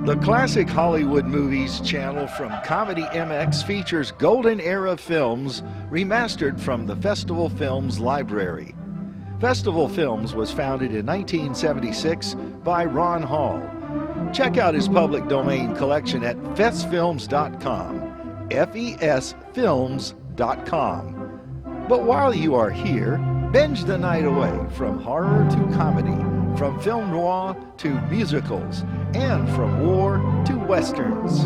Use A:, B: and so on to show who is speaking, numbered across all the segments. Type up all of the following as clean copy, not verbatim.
A: The Classic Hollywood Movies channel from Comedy MX features golden era films remastered from the Festival Films library. Festival Films was founded in 1976 by Ron Hall. Check out his public domain collection at festfilms.com, fesfilms.com. But while you are here, binge the night away from horror to comedy, from film noir to musicals, and from war to westerns.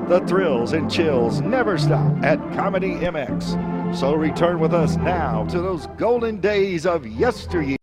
A: The thrills and chills never stop at Comedy MX. So return with us now to those golden days of yesteryear.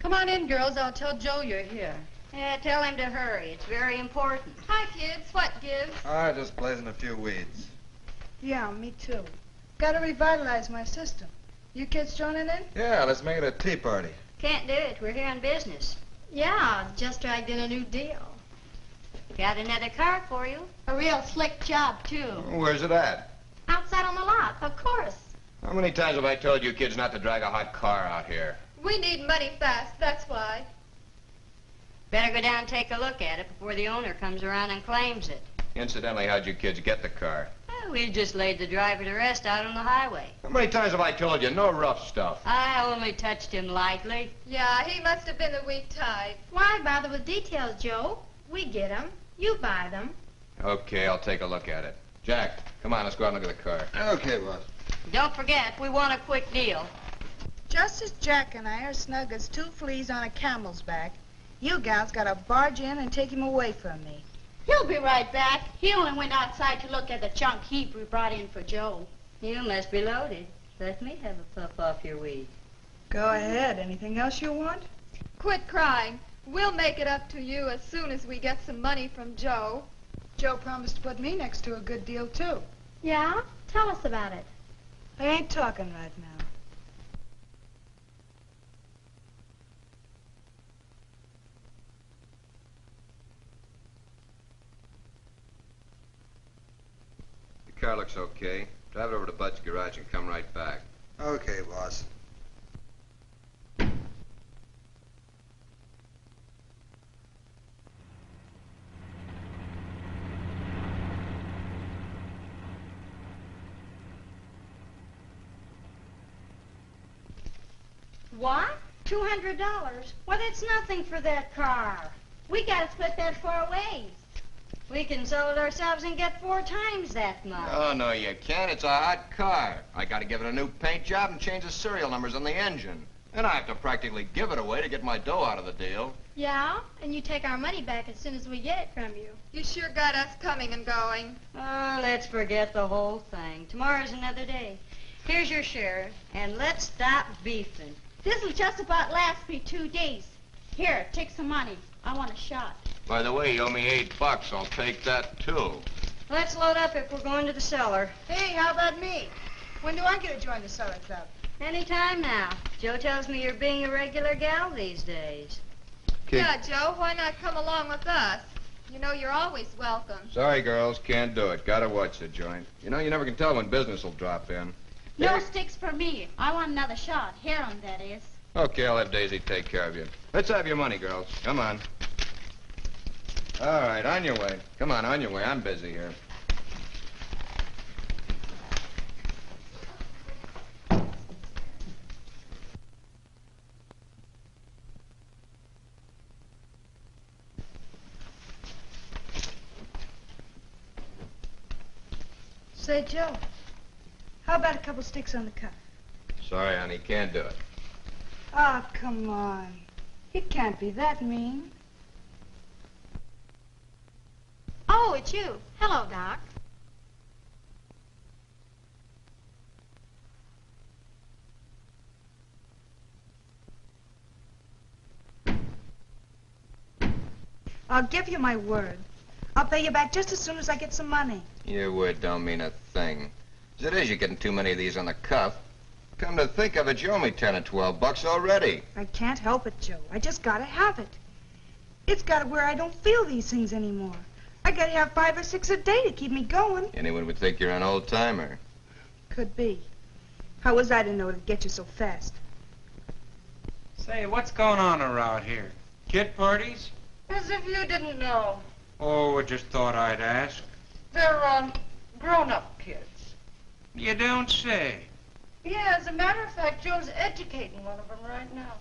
B: Come on in, girls. I'll tell Joe you're here.
C: Yeah, tell him to hurry. It's very important.
B: Hi, kids. What gives?
D: Just blazing a few weeds.
E: Yeah, me too. Gotta revitalize my system. You kids joining in?
D: Yeah, let's make it a tea party.
C: Can't do it. We're here on business.
B: Yeah, just dragged in a new deal.
C: Got another car for you.
B: A real slick job, too.
D: Where's it at?
B: Outside on the lot, of course.
D: How many times have I told you kids not to drag a hot car out here?
B: We need money fast, that's why.
C: Better go down and take a look at it before the owner comes around and claims it.
D: Incidentally, how'd you kids get the car?
C: Oh, we just laid the driver to rest out on the highway.
D: How many times have I told you, no rough stuff?
C: I only touched him lightly.
B: Yeah, he must have been the weak type.
F: Why bother with details, Joe? We get 'em. You buy them.
D: Okay, I'll take a look at it. Jack, come on, let's go out and look at the car. Okay, boss.
C: Don't forget, we want a quick deal.
E: Just as Jack and I are snug as two fleas on a camel's back, you gals gotta barge in and take him away from me.
F: He'll be right back. He only went outside to look at the junk heap we brought in for Joe.
C: You must be loaded. Let me have a puff off your weed.
E: Go ahead. Anything else you want?
B: Quit crying. We'll make it up to you as soon as we get some money from Joe.
E: Joe promised to put me next to a good deal, too.
F: Yeah? Tell us about it.
E: I ain't talking right now.
D: The car looks okay. Drive it over to Bud's garage and come right back. Okay, boss.
F: What? $200? Well, that's nothing for that car. We gotta split that 4 ways.
C: We can sell it ourselves and get 4 times that much.
D: Oh, no, you can't. It's a hot car. I gotta give it a new paint job and change the serial numbers on the engine. And I have to practically give it away to get my dough out of the deal.
F: Yeah? And you take our money back as soon as we get it from you.
B: You sure got us coming and going.
C: Oh, let's forget the whole thing. Tomorrow's another day. Here's your share, and let's stop beefing.
F: This'll just about last me 2 days. Here, take some money. I want a shot.
D: By the way, you owe me $8. I'll take that, too.
C: Let's load up if we're going to the cellar.
E: Hey, how about me? When do I get to join the Cellar Club?
C: Anytime now. Joe tells me you're being a regular gal these days.
D: Okay.
B: Yeah, Joe, why not come along with us? You know you're always welcome.
D: Sorry, girls, can't do it. Gotta watch the joint. You know, you never can tell when business will drop in.
F: No
D: Hey.
F: sticks for me. I want another shot. Heron, that is.
D: Okay, I'll have Daisy take care of you. Let's have your money, girls. Come on. All right, on your way. Come on your way. I'm busy here.
E: Say, Joe, how about a couple sticks on the cuff?
D: Sorry, honey, can't do it.
E: Oh, come on. You can't be that mean.
F: Oh, it's you. Hello, Doc.
E: I'll give you my word. I'll pay you back just as soon as I get some money.
D: Your word don't mean a thing. As it is, you're getting too many of these on the cuff. Come to think of it, you owe me 10 or 12 bucks already.
E: I can't help it, Joe. I just gotta have it. It's got to where I don't feel these things anymore. I gotta have 5 or 6 a day to keep me going.
D: Anyone would think you're an old-timer.
E: Could be. How was I to know it'd get you so fast?
G: Say, what's going on around here? Kid parties?
H: As if you didn't know.
G: Oh, I just thought I'd ask.
H: They're, grown-up kids.
G: You don't say.
H: Yeah, as a matter of fact, Joe's educating one of them right now.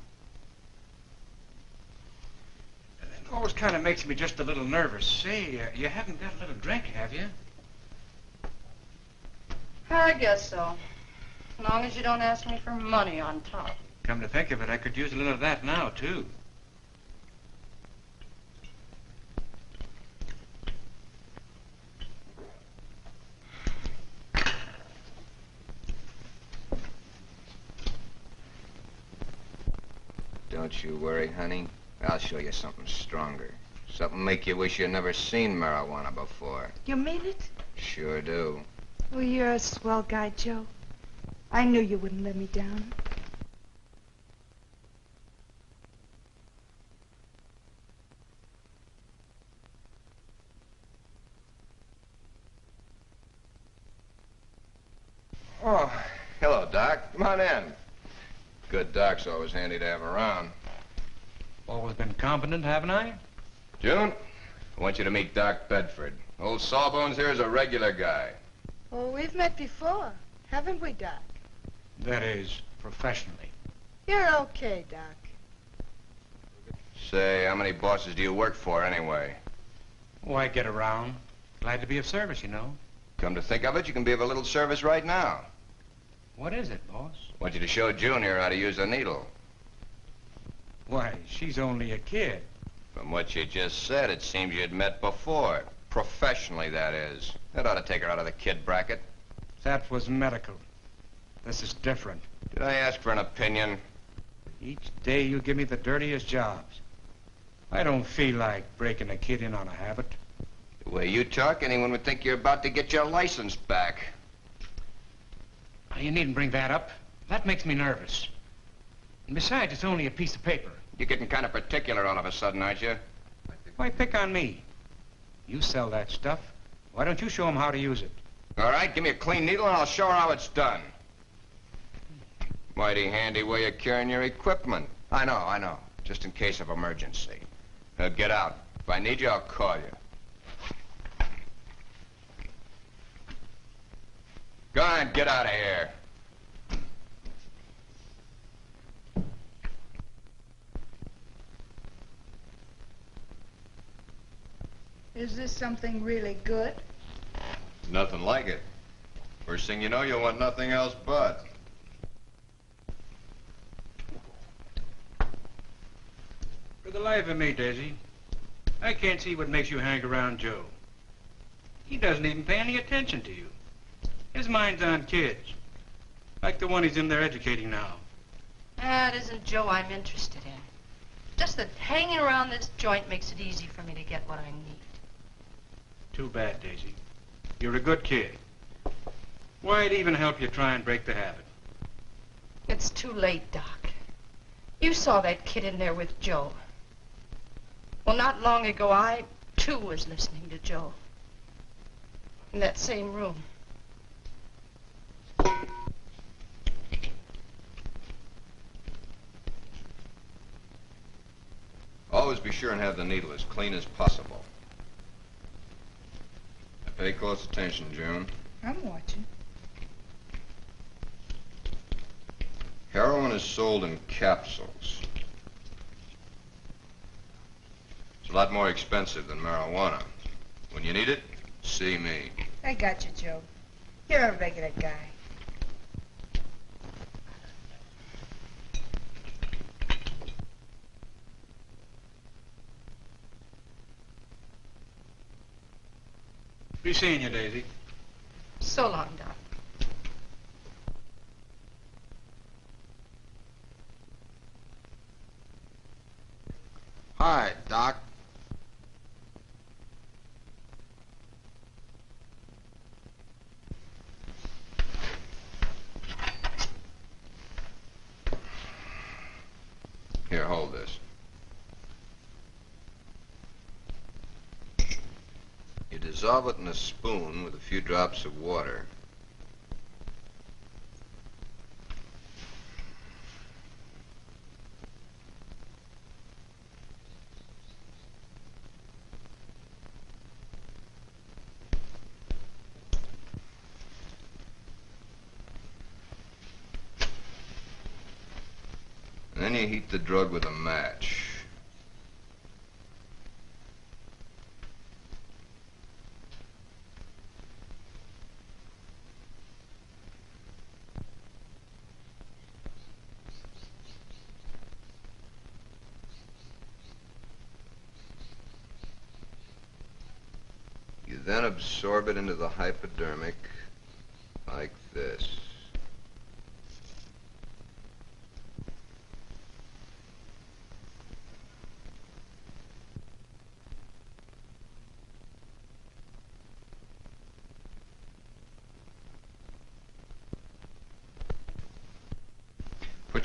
G: It always kind of makes me just a little nervous. Say, you haven't got a little drink, have you?
H: I guess so. As long as you don't ask me for money on top.
G: Come to think of it, I could use a little of that now, too.
D: Don't Don't you worry, honey. I'll show you something stronger. Something make you wish you never seen marijuana before.
E: You mean it?
D: Sure do.
E: Well, you're a swell guy, Joe. I knew you wouldn't let me down.
D: Oh, hello, Doc. Come on in. Good doc's always handy to have around.
G: Always been competent, haven't I?
D: June, I want you to meet Doc Bedford. Old Sawbones here is a regular guy.
E: Oh, we've met before, haven't we, Doc?
G: That is, professionally.
E: You're okay, Doc.
D: Say, how many bosses do you work for anyway?
G: Why get around? Glad to be of service, you know.
D: Come to think of it, you can be of a little service right now.
G: What is it, boss?
D: I want you to show June here how to use a needle.
G: Why, she's only a kid.
D: From what you just said, it seems you'd met before. Professionally, that is. That ought to take her out of the kid bracket.
G: That was medical. This is different.
D: Did I ask for an opinion?
G: Each day you give me the dirtiest jobs. I don't feel like breaking a kid in on a habit.
D: The way you talk, anyone would think you're about to get your license back.
G: You needn't bring that up. That makes me nervous. And besides, it's only a piece of paper.
D: You're getting kind of particular all of a sudden, aren't you?
G: Why pick on me? You sell that stuff. Why don't you show them how to use it?
D: All right, give me a clean needle and I'll show her how it's done. Mighty handy way of carrying your equipment. I know. Just in case of emergency. Now get out. If I need you, I'll call you. Go on, get out of here.
E: Is this something really good?
D: Nothing like it. First thing you know, you'll want nothing else but.
G: For the life of me, Daisy, I can't see what makes you hang around Joe. He doesn't even pay any attention to you. His mind's on kids, like the one he's in there educating now.
H: It isn't Joe I'm interested in. Just that hanging around this joint makes it easy for me to get what I need.
G: Too bad, Daisy. You're a good kid. Why'd even help you try and break the habit?
H: It's too late, Doc. You saw that kid in there with Joe. Well, not long ago, I, too, was listening to Joe. In that same room.
D: Always be sure and have the needle as clean as possible. Now pay close attention, June.
E: I'm watching.
D: Heroin is sold in capsules. It's a lot more expensive than marijuana. When you need it, see me.
E: I got you, Joe. You're a regular guy.
G: Be seeing you, Daisy.
H: So long, Doc.
D: Hi, Doc. Here, hold this. You dissolve it in a spoon with a few drops of water. And then you heat the drug with a match. You then absorb it into the hypodermic like this.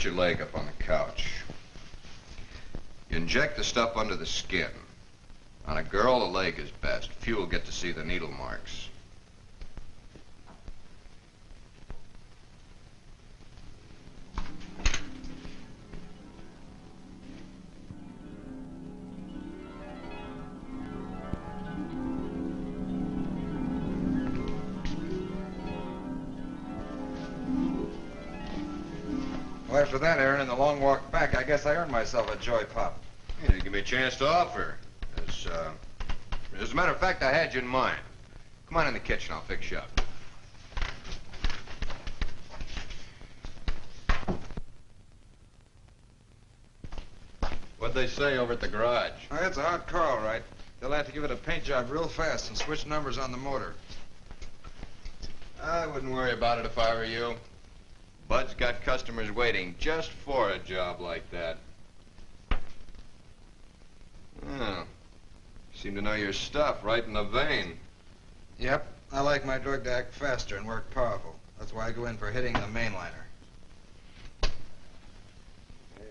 D: Put your leg up on the couch. You inject the stuff under the skin. On a girl, the leg is best. Few will get to see the needle marks.
I: Well, after that, Aaron, and the long walk back, I guess I earned myself a joy pop.
D: You didn't give me a chance to offer. As a matter of fact, I had you in mind. Come on in the kitchen, I'll fix you up. What'd they say over at the garage?
I: Oh, it's a hot car, all right. They'll have to give it a paint job real fast and switch numbers on the motor.
D: I wouldn't worry about it if I were you. Bud's got customers waiting just for a job like that. Oh, you seem to know your stuff, right in the vein.
I: Yep, I like my drug to act faster and work powerful. That's why I go in for hitting the mainliner.
D: Hey,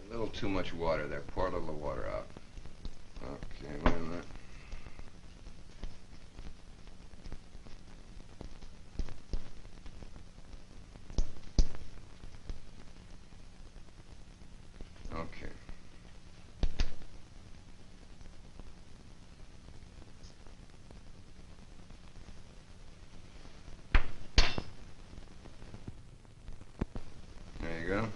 D: a little too much water there. Pour a little water out. Okay, wait a minute. Okay. There you go.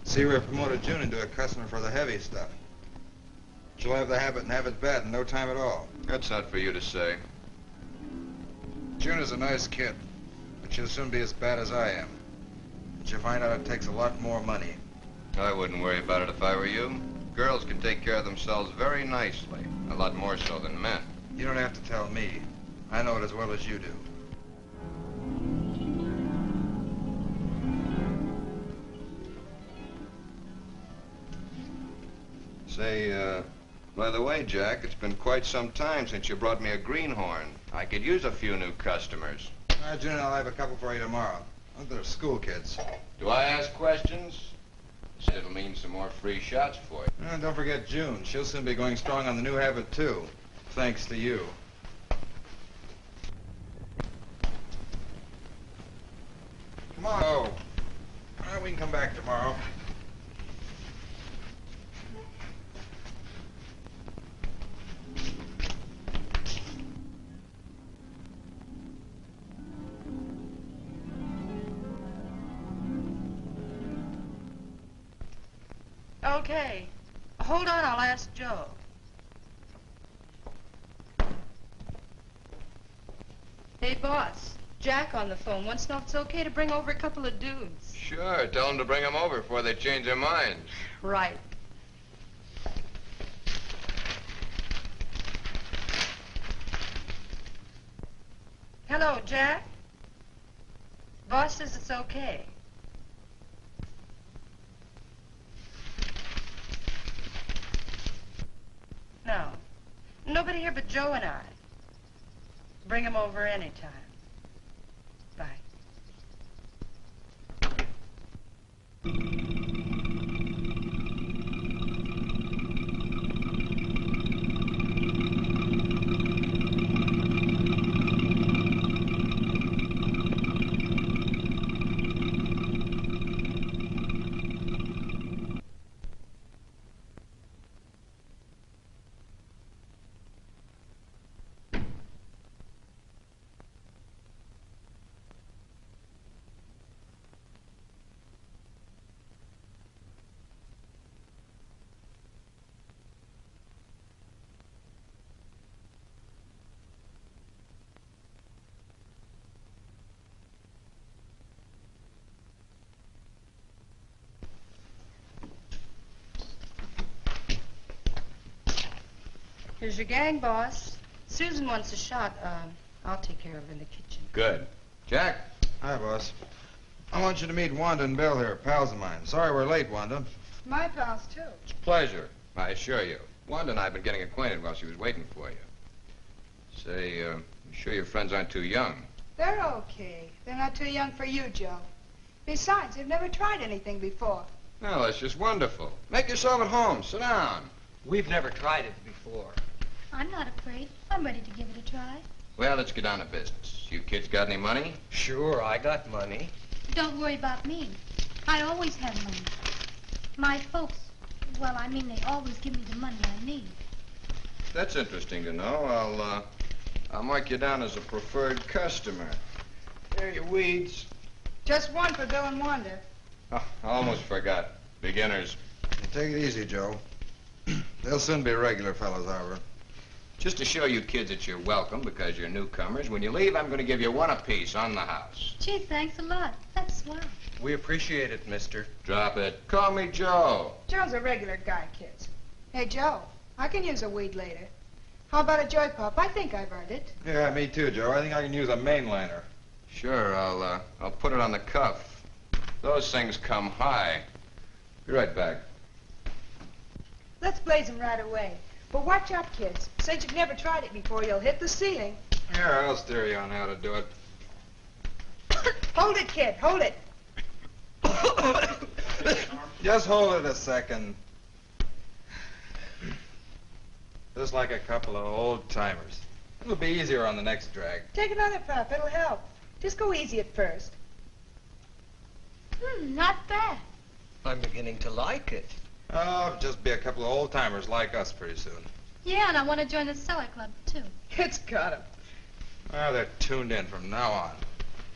I: See, we promoted June into a customer for the heavy stuff. She'll have the habit and have it bad in no time at all.
D: That's not for you to say.
I: June is a nice kid, but she'll soon be as bad as I am. But you'll find out it takes a lot more money.
D: I wouldn't worry about it if I were you. Girls can take care of themselves very nicely. A lot more so than men.
I: You don't have to tell me. I know it as well as you do.
D: Say, by the way, Jack, it's been quite some time since you brought me a greenhorn. I could use a few new customers.
I: June, I'll have a couple for you tomorrow. Oh, they're school kids.
D: Do I ask questions? It'll mean some more free shots for you.
I: And don't forget June. She'll soon be going strong on the new habit, too. Thanks to you. Come on. Oh. All right, we can come back tomorrow.
H: Okay. Hold on, I'll ask Joe. Hey, boss. Jack on the phone wants to know if it's okay to bring over a couple of dudes.
D: Sure, tell them to bring them over before they change their minds.
H: Right. Hello, Jack. Boss says it's okay. No. Nobody here but Joe and I. Bring him over anytime. Bye. Here's your gang, boss. Susan wants a shot. I'll take care of her in the kitchen.
D: Good. Jack?
I: Hi, boss. I want you to meet Wanda and Bill here, pals of mine. Sorry we're late, Wanda.
E: My pals, too.
D: It's a pleasure, I assure you. Wanda and I have been getting acquainted while she was waiting for you. Say, you sure your friends aren't too young?
E: They're okay. They're not too young for you, Joe. Besides, they've never tried anything before.
D: Well, that's just wonderful. Make yourself at home. Sit down.
J: We've never tried it before.
F: I'm not afraid. I'm ready to give it a try.
D: Well, let's get down to business. You kids got any money?
J: Sure, I got money.
F: Don't worry about me. I always have money. My folks, well, I mean, they always give me the money I need.
D: That's interesting to know. I'll mark you down as a preferred customer. There are your weeds.
E: Just one for Bill and Wanda.
D: Oh, I almost forgot. Beginners.
I: Take it easy, Joe. They'll soon be regular fellows, however.
D: Just to show you kids that you're welcome because you're newcomers, when you leave, I'm going to give you one apiece on the house.
F: Gee, thanks a lot. That's swell.
J: We appreciate it, mister.
D: Drop it. Call me Joe.
E: Joe's a regular guy, kids. Hey, Joe, I can use a weed later. How about a joy pop? I think I've earned it.
I: Yeah, me too, Joe. I think I can use a mainliner.
D: Sure, I'll put it on the cuff. Those things come high. Be right back.
E: Let's blaze them right away. But watch out, kids. Since you've never tried it before, you'll hit the ceiling.
I: Here, I'll steer you on how to do it.
E: Hold it, kid. Hold it.
I: Just hold it a second. Just like a couple of old timers. It'll be easier on the next drag.
E: Take another puff. It'll help. Just go easy at first.
F: Not bad.
J: I'm beginning to like it.
I: Oh, just be a couple of old timers like us pretty soon.
F: Yeah, and I want to join the cellar club, too.
E: It's got 'em.
I: Well, they're tuned in from now on.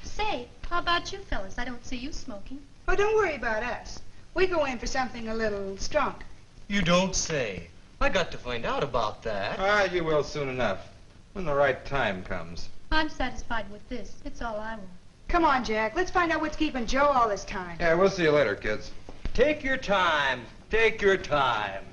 F: Say, how about you fellas? I don't see you smoking.
E: Oh, don't worry about us. We go in for something a little stronger.
J: You don't say. I got to find out about that.
I: Ah, you will soon enough. When the right time comes.
F: I'm satisfied with this. It's all I want.
E: Come on, Jack. Let's find out what's keeping Joe all this time.
I: Yeah, we'll see you later, kids.
J: Take your time. Take your time.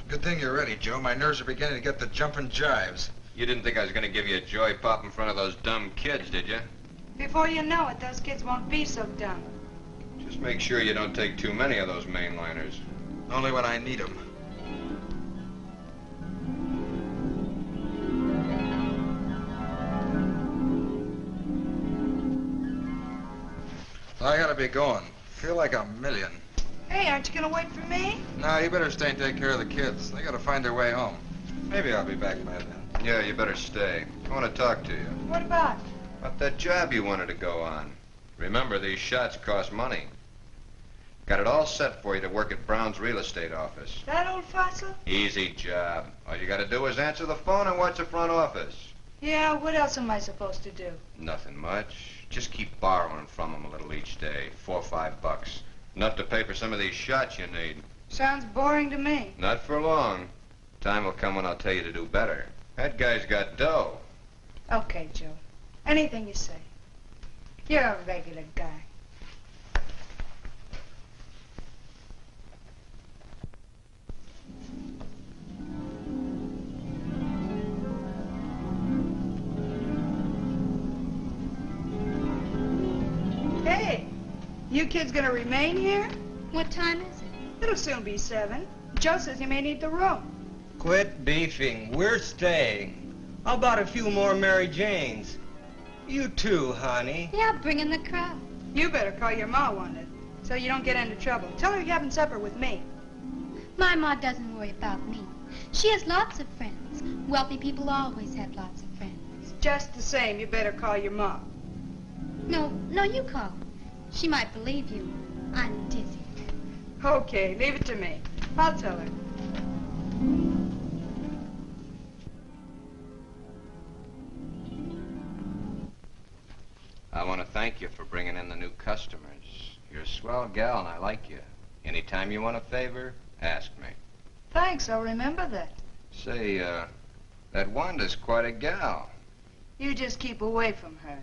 I: Good thing you're ready, Joe. My nerves are beginning to get the jumping jives.
D: You didn't think I was going to give you a joy pop in front of those dumb kids, did you?
E: Before you know it, those kids won't be so dumb.
D: Just make sure you don't take too many of those mainliners.
I: Only when I need them. I gotta be going. Feel like a million.
E: Hey, aren't you gonna wait for me?
I: No, you better stay and take care of the kids. They gotta find their way home. Maybe I'll be back by then.
D: Yeah, you better stay. I want to talk to you.
E: What about?
D: About that job you wanted to go on. Remember, these shots cost money. Got it all set for you to work at Brown's real estate office.
E: That old fossil?
D: Easy job. All you got to do is answer the phone and watch the front office.
E: Yeah, what else am I supposed to do?
D: Nothing much. Just keep borrowing from them a little each day. $4 or $5. Enough to pay for some of these shots you need.
E: Sounds boring to me.
D: Not for long. Time will come when I'll tell you to do better. That guy's got dough.
E: Okay, Joe. Anything you say. You're a regular guy. Hey, you kids gonna remain here?
F: What time is it?
E: It'll soon be 7. Joe says you may need the room.
J: Quit beefing. We're staying. How about a few more Mary Janes? You too, honey.
F: Yeah, bring in the crowd.
E: You better call your ma, Wanda, so you don't get into trouble. Tell her you're having supper with me.
F: My ma doesn't worry about me. She has lots of friends. Wealthy people always have lots of friends.
E: Just the same, you better call your ma.
F: No, you call. She might believe you. I'm dizzy.
E: Okay, leave it to me. I'll tell her.
D: I want to thank you for bringing in the new customers. You're a swell gal and I like you. Anytime you want a favor, ask me.
E: Thanks, I'll remember that.
D: Say, that Wanda's quite a gal.
E: You just keep away from her.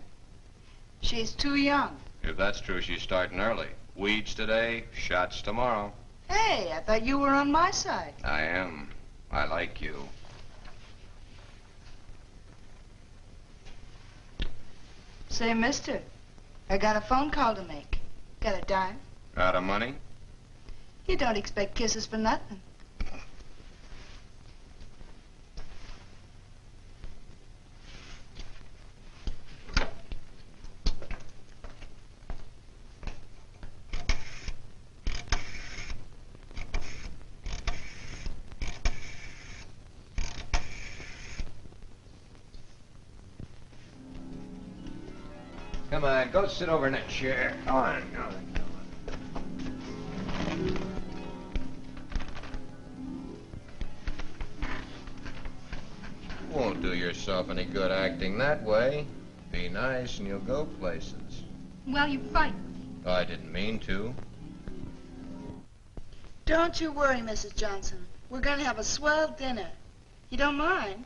E: She's too young.
D: If that's true, she's starting early. Weeds today, shots tomorrow.
E: Hey, I thought you were on my side.
D: I am. I like you.
E: Say, mister, I got a phone call to make. Got a dime?
D: Out of money?
E: You don't expect kisses for nothing.
J: Come on, go sit over in that chair. Go on, go on.
D: Won't do yourself any good acting that way. Be nice and you'll go places.
F: Well, you fight.
D: I didn't mean to.
E: Don't you worry, Mrs. Johnson. We're gonna have a swell dinner. You don't mind?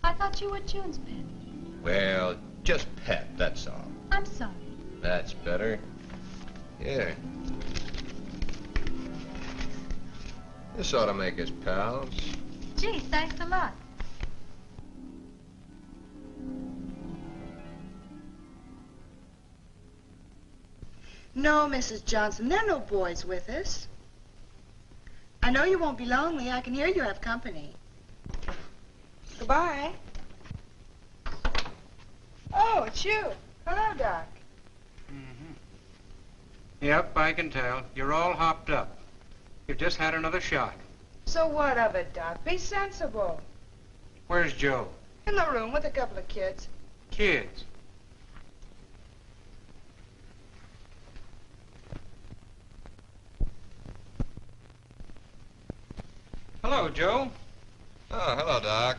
F: I thought you were June's pet.
D: Well, just pet, that's all.
F: I'm sorry.
D: That's better. Here. This ought to make us pals.
F: Gee, thanks a lot.
E: No, Mrs. Johnson, there are no boys with us. I know you won't be lonely. I can hear you have company. Goodbye. Oh, it's you. Hello, Doc.
G: Yep, I can tell. You're all hopped up. You've just had another shot.
E: So what of it, Doc? Be sensible.
G: Where's Joe?
E: In the room with a couple of kids.
G: Kids. Hello, Joe.
D: Oh, hello, Doc.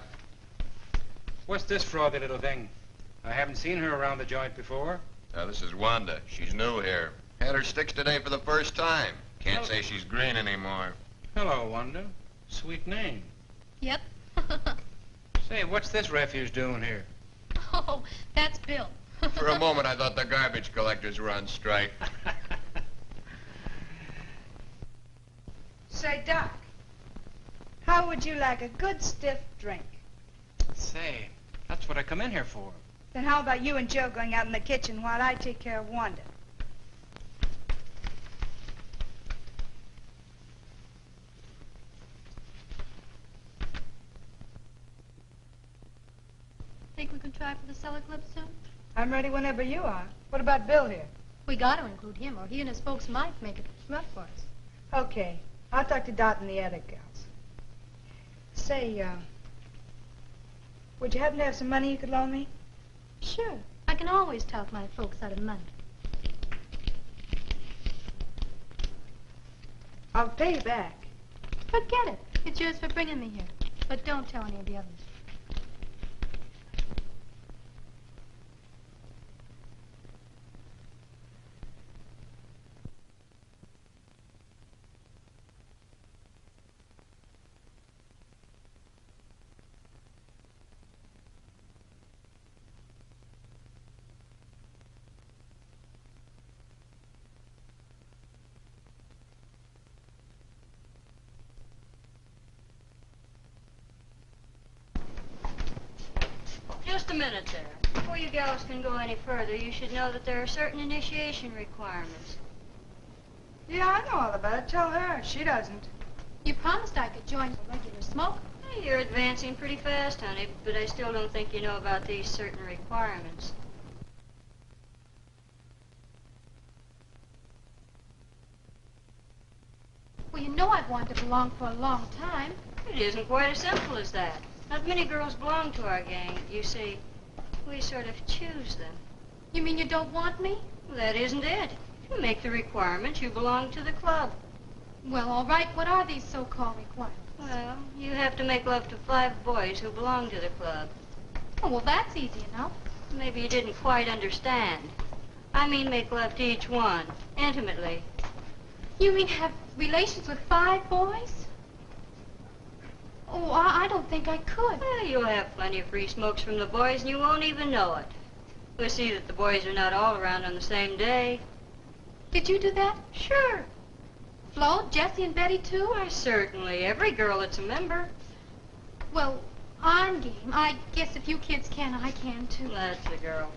G: What's this frothy little thing? I haven't seen her around the joint before.
D: This is Wanda. She's new here. Had her sticks today for the first time. Can't say she's green anymore.
G: Hello, Wanda. Sweet name.
F: Yep.
G: Say, what's this refuse doing here?
F: Oh, that's Bill.
D: For a moment, I thought the garbage collectors were on strike.
E: Say, Doc, how would you like a good stiff drink?
G: Say, that's what I come in here for.
E: Then how about you and Joe going out in the kitchen while I take care of Wanda?
F: Think we can try for the cellar club soon?
E: I'm ready whenever you are. What about Bill here?
F: We got to include him, or he and his folks might make it rough for us.
E: Okay. I'll talk to Dot and the other gals. Say, would you happen to have some money you could loan me?
F: Sure. I can always talk my folks out of money.
E: I'll pay you back.
F: Forget it. It's yours for bringing me here. But don't tell any of the others.
C: Just a minute there. Before you gals can go any further, you should know that there are certain initiation requirements.
E: Yeah, I know all about it. Tell her. She doesn't.
F: You promised I could join the regular smoke.
C: Hey, you're advancing pretty fast, honey, but I still don't think you know about these certain requirements.
F: Well, you know I've wanted to belong for a long time.
C: It isn't quite as simple as that. Not many girls belong to our gang. You see, we sort of choose them.
F: You mean you don't want me?
C: Well, that isn't it. If you make the requirements, you belong to the club.
F: Well, all right. What are these so-called requirements?
C: Well, you have to make love to 5 boys who belong to the club.
F: Oh, well, that's easy enough.
C: Maybe you didn't quite understand. I mean make love to each one, intimately.
F: You mean have relations with 5 boys? Oh, I don't think I could.
C: Well, you'll have plenty of free smokes from the boys, and you won't even know it. We'll see that the boys are not all around on the same day.
F: Did you do that?
C: Sure.
F: Flo, Jessie, and Betty, too?
C: Why, certainly. Every girl that's a member.
F: Well, I'm game. I guess if you kids can, I can, too.
C: That's the girl.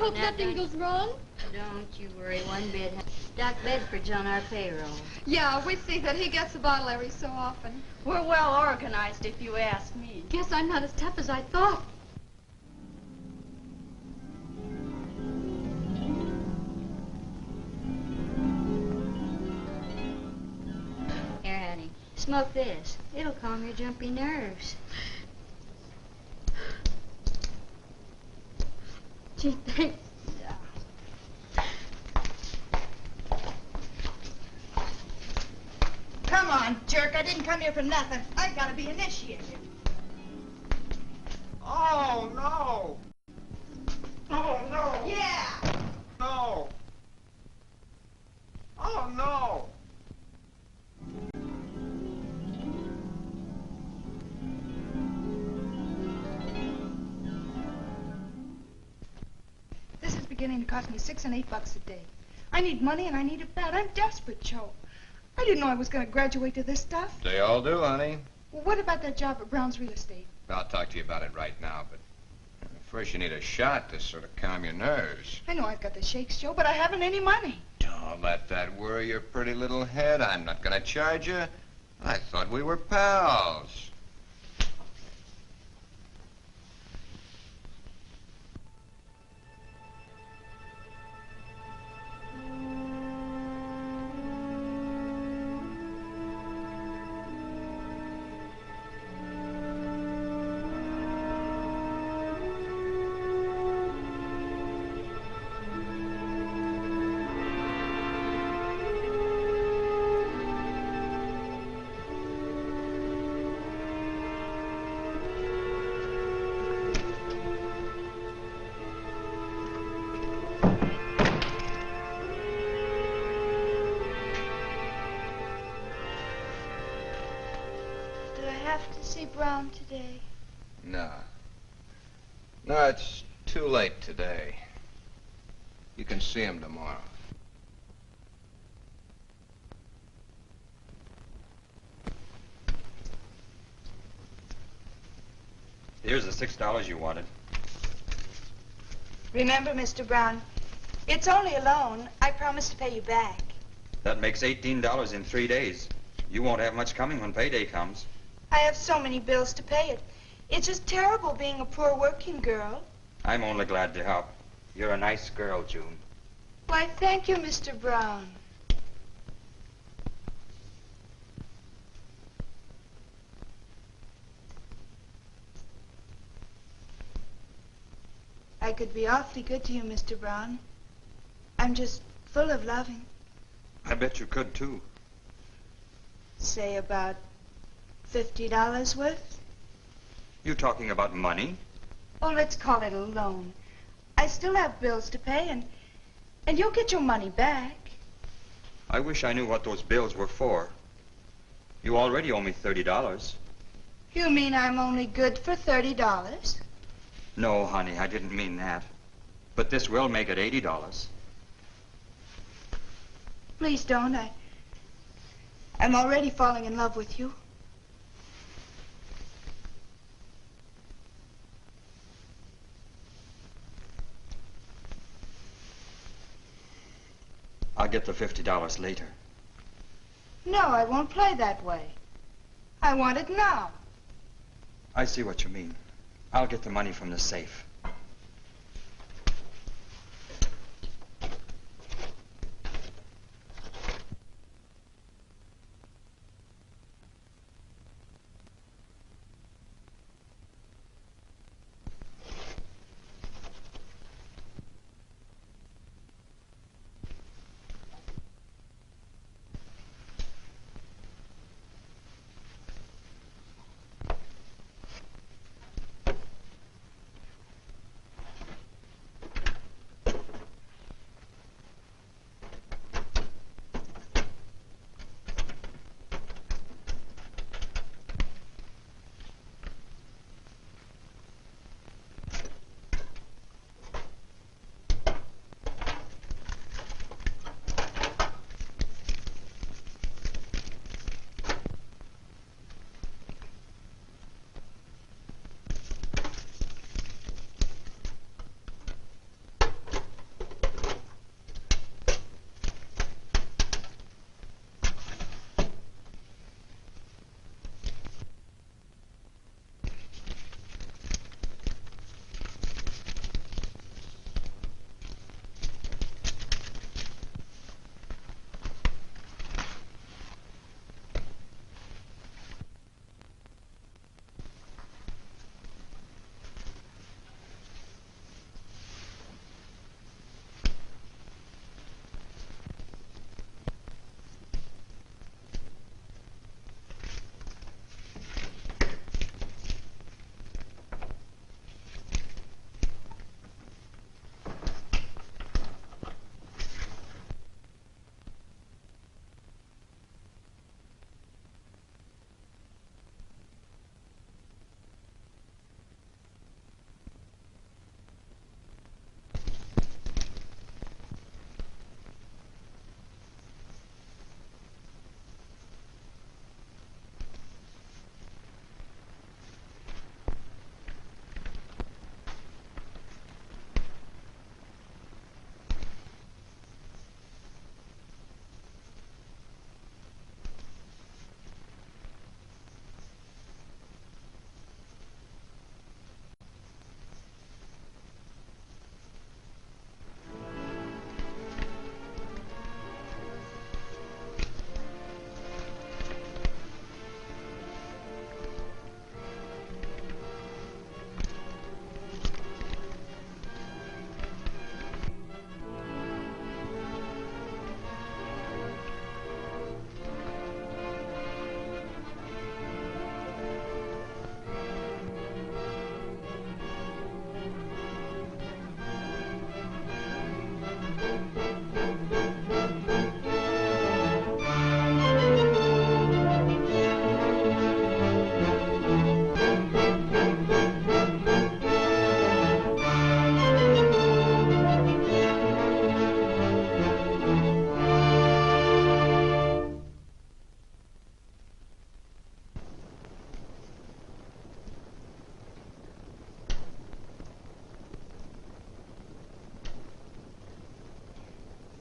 B: hope
C: Now,
B: nothing goes wrong.
C: Don't you worry one bit. Doc Bedford's on our payroll.
B: Yeah, we see that he gets a bottle every so often.
H: We're well organized, if you ask me.
B: Guess I'm not as tough as I thought.
C: Here, honey, smoke this. It'll calm your jumpy nerves.
B: Gee, thanks.
E: Come on, jerk. I didn't come here for nothing. I gotta be initiated.
D: Oh, no! Oh, no!
E: Yeah!
D: No! Oh, no!
E: This is beginning to cost me $6 and $8 a day. I need money and I need it bad. I'm desperate, Joe. I didn't know I was going to graduate to this stuff.
D: They all do, honey.
E: Well, what about that job at Brown's Real Estate?
D: I'll talk to you about it right now, but first you need a shot to sort of calm your nerves.
E: I know I've got the shakes, Joe, but I haven't any money.
D: Don't let that worry your pretty little head. I'm not going to charge you. I thought we were pals.
B: Brown today?
D: No. No, it's too late today. You can see him tomorrow.
K: Here's the $6 you wanted.
E: Remember, Mr. Brown, it's only a loan. I promised to pay you back.
K: That makes $18 in 3 days. You won't have much coming when payday comes.
E: I have so many bills to pay it. It's just terrible being a poor working girl.
K: I'm only glad to help. You're a nice girl, June.
E: Why, thank you, Mr. Brown. I could be awfully good to you, Mr. Brown. I'm just full of loving.
K: I bet you could, too.
E: Say about $50 worth?
K: You talking about money?
E: Oh, let's call it a loan. I still have bills to pay, and you'll get your money back.
K: I wish I knew what those bills were for. You already owe me $30.
E: You mean I'm only good for $30?
K: No, honey, I didn't mean that. But this will make it $80.
E: Please don't. I'm already falling in love with you.
K: I'll get the $50 later.
E: No, I won't play that way. I want it now.
K: I see what you mean. I'll get the money from the safe.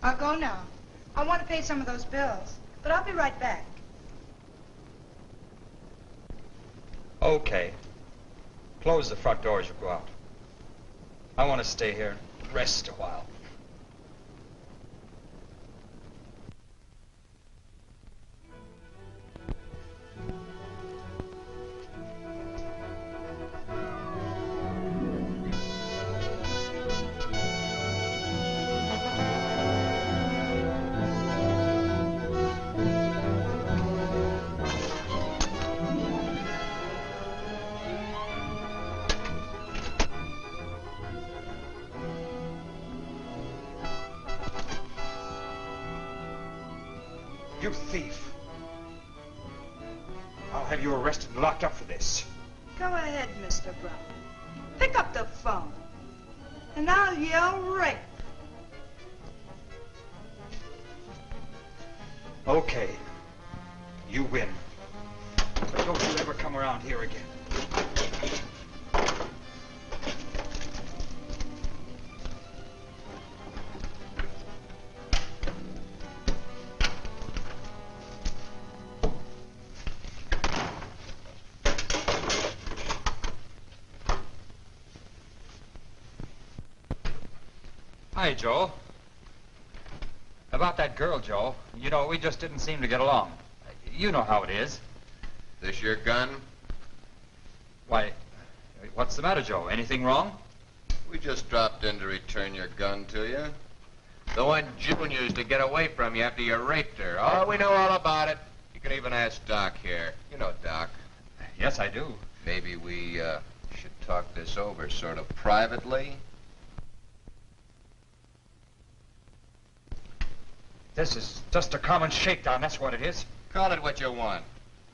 E: I'll go now. I want to pay some of those bills, but I'll be right back.
K: Okay. Close the front door as you go out. I want to stay here and rest a while.
G: You thief. I'll have you arrested and locked up for this.
E: Go ahead, Mr. Brown. Pick up the phone, and I'll yell rape.
G: Okay. You win. But don't you ever come around here again.
K: Hi, Joe. About that girl, Joe. You know, we just didn't seem to get along. You know how it is.
D: This your gun?
K: Why, what's the matter, Joe? Anything wrong?
D: We just dropped in to return your gun to you. The one June used to get away from you after you raped her. Oh, we know all about it. You can even ask Doc here. You know Doc.
K: Yes, I do.
D: Maybe we should talk this over sort of privately.
K: This is just a common shakedown, that's what it is.
D: Call it what you want.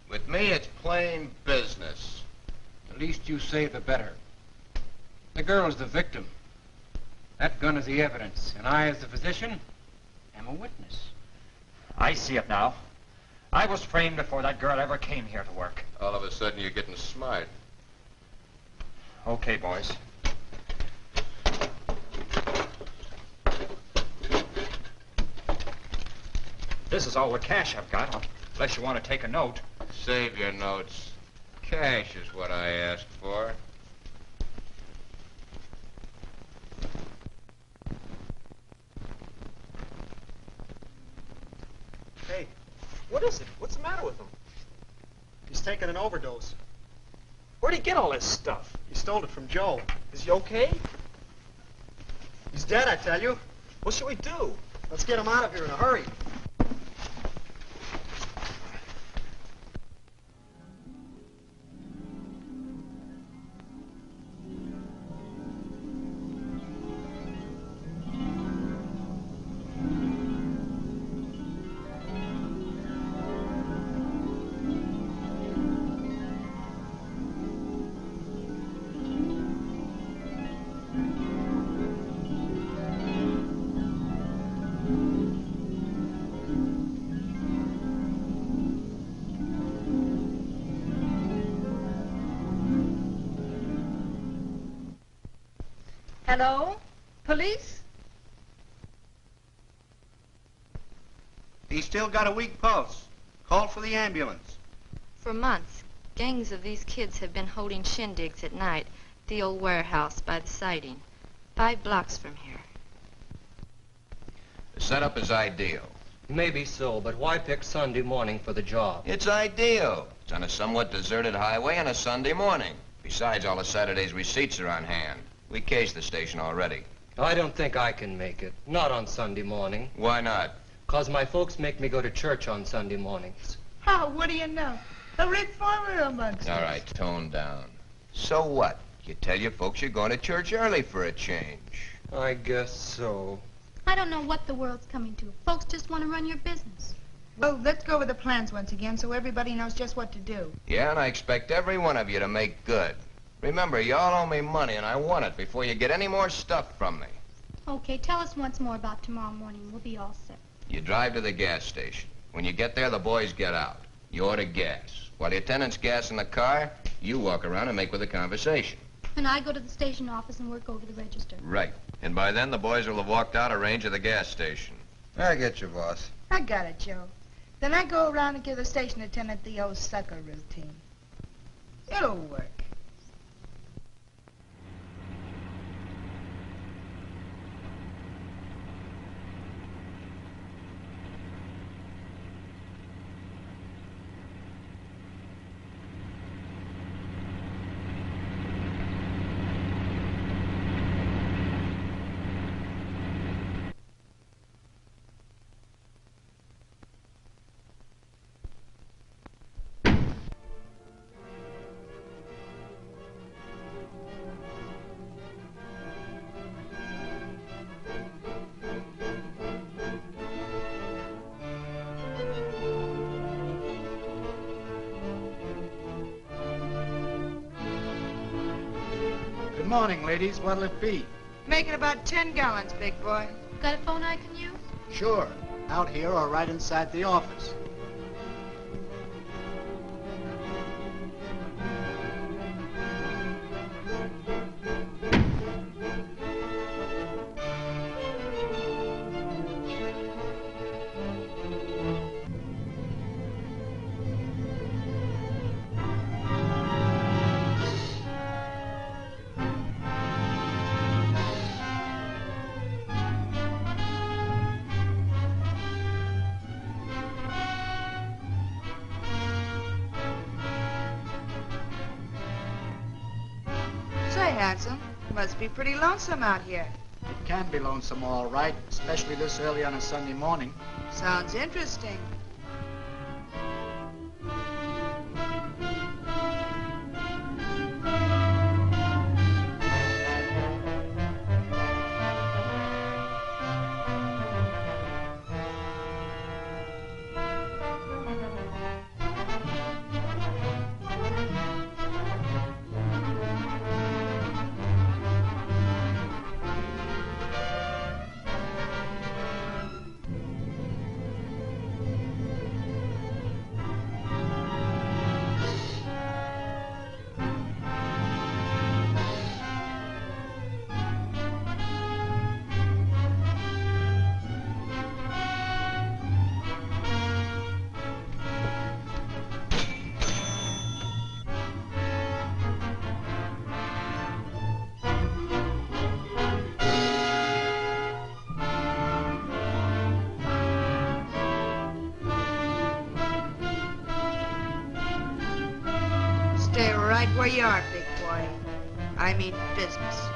D: With me, it's plain business.
G: The least you say, the better. The girl's the victim. That gun is the evidence, and I, as the physician, am a witness.
K: I see it now. I was framed before that girl ever came here to work.
D: All of a sudden, you're getting smart.
K: Okay, boys. This is all the cash I've got, unless you want to take a note.
D: Save your notes. Cash is what I asked for.
L: Hey, what is it? What's the matter with him? He's taking an overdose. Where'd he get all this stuff? He stole it from Joe. Is he okay? He's dead, I tell you. What should we do? Let's get him out of here in a hurry.
E: Hello? Police?
M: He's still got a weak pulse. Call for the ambulance.
N: For months, gangs of these kids have been holding shindigs at night at the old warehouse by the siding, 5 blocks from here.
D: The setup is ideal.
J: Maybe so, but why pick Sunday morning for the job?
D: It's ideal. It's on a somewhat deserted highway on a Sunday morning. Besides, all of Saturday's receipts are on hand. We cased the station already.
J: I don't think I can make it. Not on Sunday morning.
D: Why not?
J: 'Cause my folks make me go to church on Sunday mornings.
E: Oh, what do you know? A reformer amongst us.
D: All right, tone down. So what? You tell your folks you're going to church early for a change.
J: I guess so.
F: I don't know what the world's coming to. Folks just want to run your business.
E: Well, let's go over the plans once again so everybody knows just what to do.
D: Yeah, and I expect every one of you to make good. Remember, y'all owe me money, and I want it before you get any more stuff from me.
F: Okay, tell us once more about tomorrow morning. We'll be all set.
D: You drive to the gas station. When you get there, the boys get out. You order gas. While the attendant's gassing the car, you walk around and make with a conversation.
F: And I go to the station office and work over the register.
D: Right. And by then, the boys will have walked out of range of the gas station.
I: I get you, boss.
E: I got it, Joe. Then I go around and give the station attendant the old sucker routine. It'll work.
O: Good morning, ladies. What'll it be?
E: Make it about 10 gallons, big boy.
F: Got a phone I can use?
O: Sure. Out here or right inside the office.
E: Say, handsome, must be pretty lonesome out here.
O: It can be lonesome, all right, especially this early on a Sunday morning.
E: Sounds interesting. Stay right where you are, big boy. I mean business.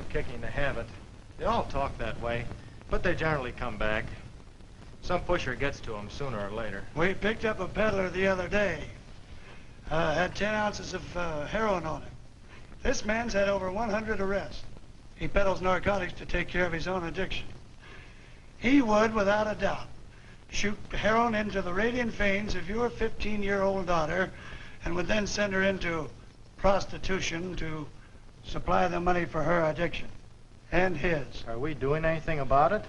L: kicking the habit. They all talk that way, but they generally come back. Some pusher gets to them sooner or later.
P: We picked up a peddler the other day. Had 10 ounces of heroin on him. This man's had over 100 arrests. He peddles narcotics to take care of his own addiction. He would, without a doubt, shoot heroin into the radiant veins of your 15-year-old daughter and would then send her into prostitution to supply the money for her addiction and his.
L: Are we doing anything about it?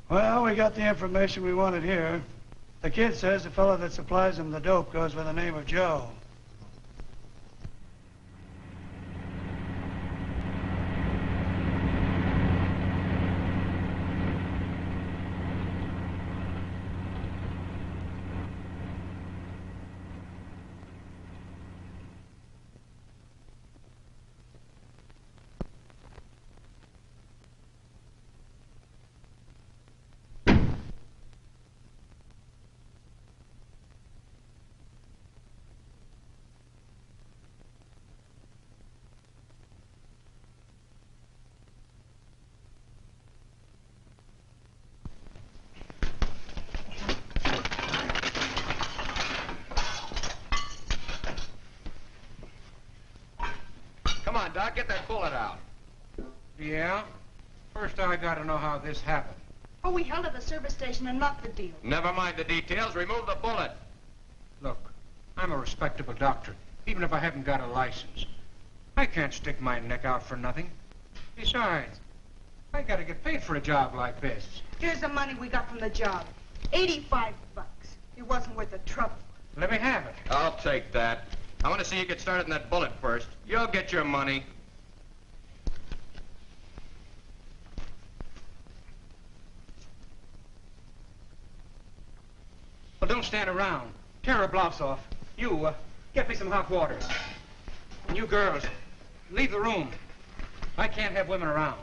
P: Well, we got the information we wanted here. The kid says the fellow that supplies him the dope goes by the name of Joe.
D: Come on, Doc, get that bullet out.
G: Yeah? First I gotta know how this happened.
E: Oh, we held at the service station and locked the deal.
D: Never mind the details. Remove the bullet.
G: Look, I'm a respectable doctor, even if I haven't got a license. I can't stick my neck out for nothing. Besides, I gotta get paid for a job like this.
E: Here's the money we got from the job. 85 bucks. It wasn't worth the trouble.
G: Let me have it.
D: I'll take that. I want to see you get started on that bullet first. You'll get your money.
G: Well, don't stand around. Tear her blouse off. You, get me some hot water. And you girls, leave the room. I can't have women around.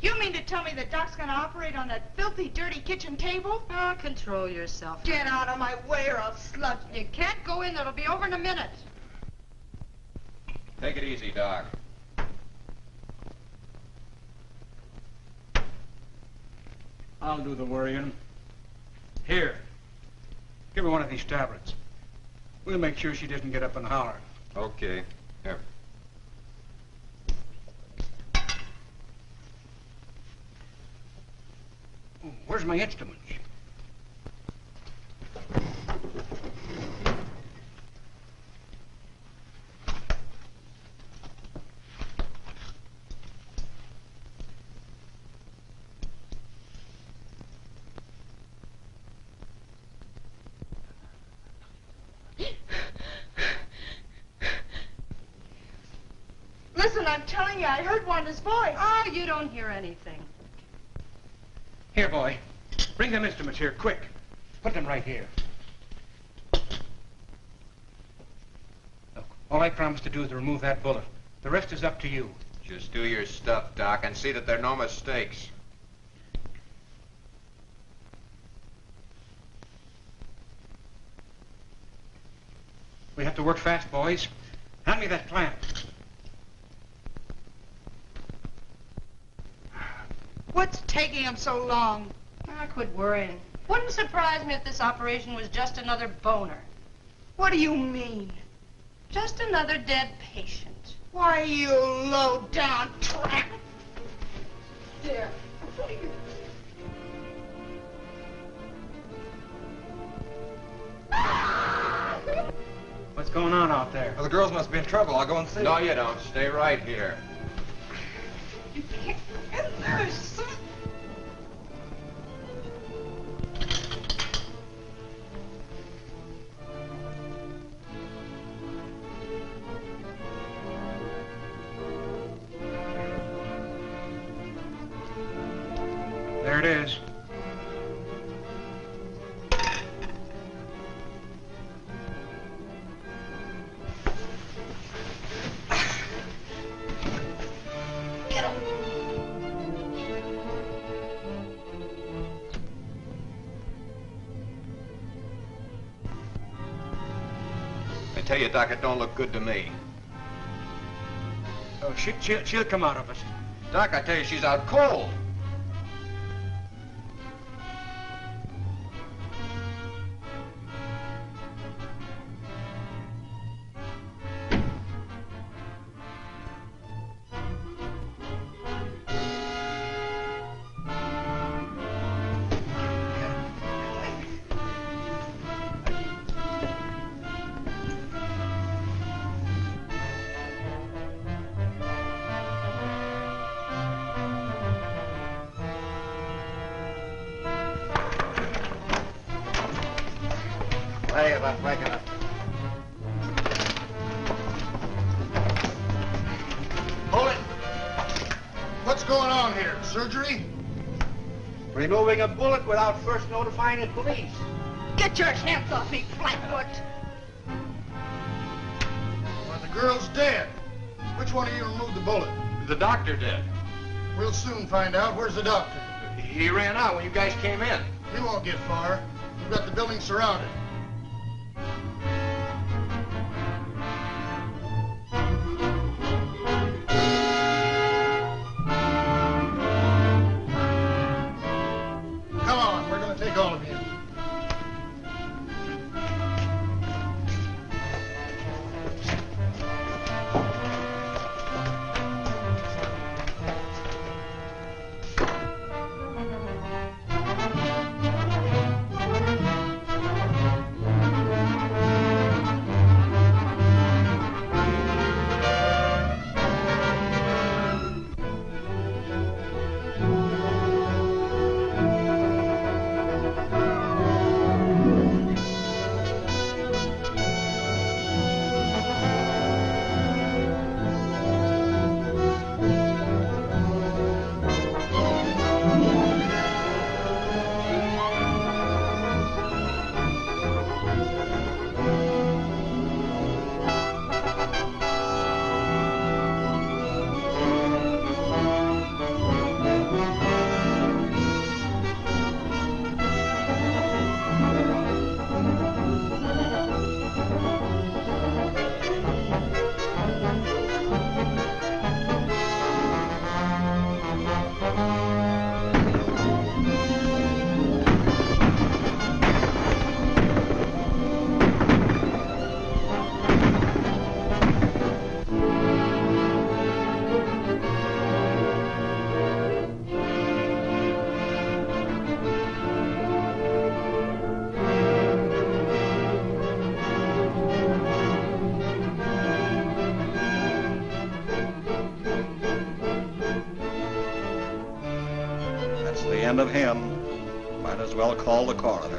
E: You mean to tell me the doc's gonna operate on that filthy, dirty kitchen table?
H: Oh, control yourself.
E: Get out of my way or I'll sludge you.
H: You can't go in. It'll be over in a minute.
D: Take it easy, Doc.
G: I'll do the worrying. Here, give her one of these tablets. We'll make sure she doesn't get up and holler.
D: Okay. Here.
G: Oh, where's my instruments?
E: Listen, I'm telling you, I heard Wanda's voice.
H: Oh, you don't hear anything.
G: Here, boy. Bring them instruments here, quick. Put them right here. Look, all I promised to do is to remove that bullet. The rest is up to you.
D: Just do your stuff, Doc, and see that there are no mistakes.
G: We have to work fast, boys. Hand me that clamp.
E: What's taking him so long?
H: I quit worrying. Wouldn't surprise me if this operation was just another boner.
E: What do you mean?
H: Just another dead patient.
E: Why, you low-down tramp. There.
G: What's going on out there?
I: Well, the girls must be in trouble. I'll go and see.
D: No, you don't. Stay right here.
E: You can't get in there, son.
G: There it is.
H: get him.
D: I tell you, Doc, it don't look good to me.
G: Oh, she'll come out of it.
D: Doc, I tell you, she's out cold.
O: Hey, about waking up.
Q: Hold it. What's going on here? Surgery?
M: Removing a bullet without first notifying the police.
H: Get your hands off me, Flatfoot.
Q: Well, the girl's dead. Which one of you removed the bullet?
D: The doctor did.
Q: We'll soon find out. Where's the doctor?
D: He ran out when you guys came in.
Q: He won't get far. We've got the building surrounded. Come on, we're going to take all of you.
R: End of him. Might as well call the coroner.